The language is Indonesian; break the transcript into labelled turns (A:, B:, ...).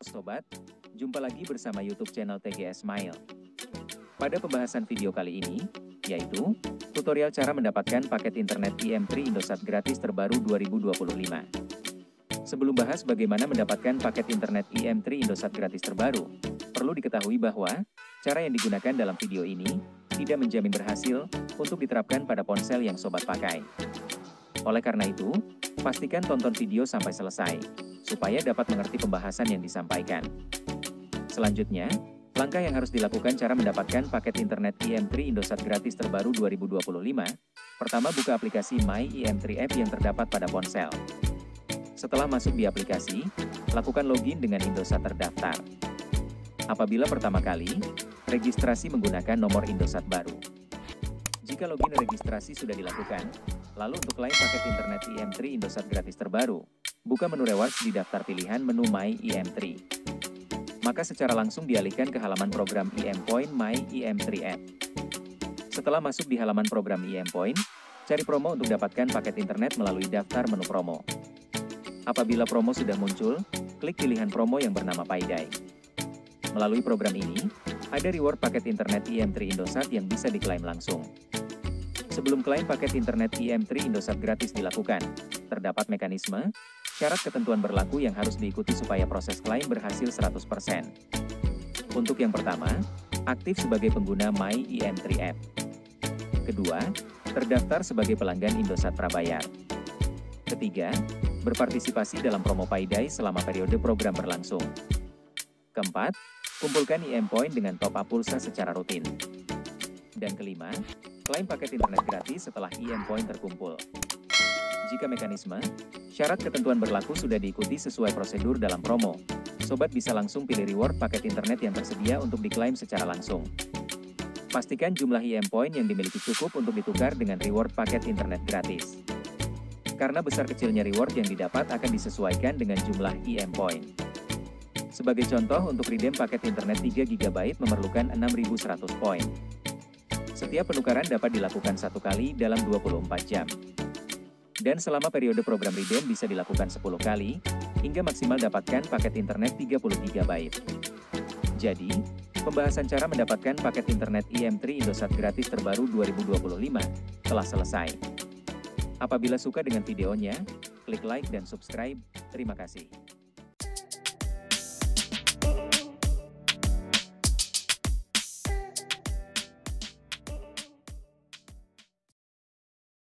A: Sobat, jumpa lagi bersama YouTube channel TGS Smile. Pada pembahasan video kali ini, yaitu tutorial cara mendapatkan paket internet IM3 Indosat gratis terbaru 2025. Sebelum bahas bagaimana mendapatkan paket internet IM3 Indosat gratis terbaru, perlu diketahui bahwa cara yang digunakan dalam video ini tidak menjamin berhasil untuk diterapkan pada ponsel yang sobat pakai. Oleh karena itu, pastikan tonton video sampai selesai, supaya dapat mengerti pembahasan yang disampaikan. Selanjutnya, langkah yang harus dilakukan cara mendapatkan paket internet IM3 Indosat gratis terbaru 2025. Pertama, buka aplikasi My IM3 App yang terdapat pada ponsel. Setelah masuk di aplikasi, lakukan login dengan Indosat terdaftar. Apabila pertama kali, registrasi menggunakan nomor Indosat baru. Jika login registrasi sudah dilakukan, lalu untuk klaim paket internet IM3 Indosat gratis terbaru, buka menu rewards di daftar pilihan menu My IM3. Maka secara langsung dialihkan ke halaman program IM Point My IM3 App. Setelah masuk di halaman program IM Point, cari promo untuk dapatkan paket internet melalui daftar menu promo. Apabila promo sudah muncul, klik pilihan promo yang bernama Payday. Melalui program ini, ada reward paket internet IM3 Indosat yang bisa diklaim langsung. Sebelum klaim paket internet IM3 Indosat gratis dilakukan, terdapat mekanisme, syarat ketentuan berlaku yang harus diikuti supaya proses klaim berhasil 100%. Untuk yang pertama, aktif sebagai pengguna My IM3 App. Kedua, terdaftar sebagai pelanggan Indosat Prabayar. Ketiga, berpartisipasi dalam promo Payday selama periode program berlangsung. Keempat, kumpulkan IM Point dengan top up pulsa secara rutin. Dan kelima, klaim paket internet gratis setelah IM Point terkumpul. Jika mekanisme, syarat ketentuan berlaku sudah diikuti sesuai prosedur dalam promo, sobat bisa langsung pilih reward paket internet yang tersedia untuk diklaim secara langsung. Pastikan jumlah IM Point yang dimiliki cukup untuk ditukar dengan reward paket internet gratis. Karena besar kecilnya reward yang didapat akan disesuaikan dengan jumlah IM Point. Sebagai contoh, untuk redeem paket internet 3 GB memerlukan 6.100 poin. Setiap penukaran dapat dilakukan satu kali dalam 24 jam. Dan selama periode program redeem bisa dilakukan 10 kali, hingga maksimal dapatkan paket internet 30 GB. Jadi, pembahasan cara mendapatkan paket internet IM3 Indosat gratis terbaru 2025 telah selesai. Apabila suka dengan videonya, klik like dan subscribe. Terima kasih.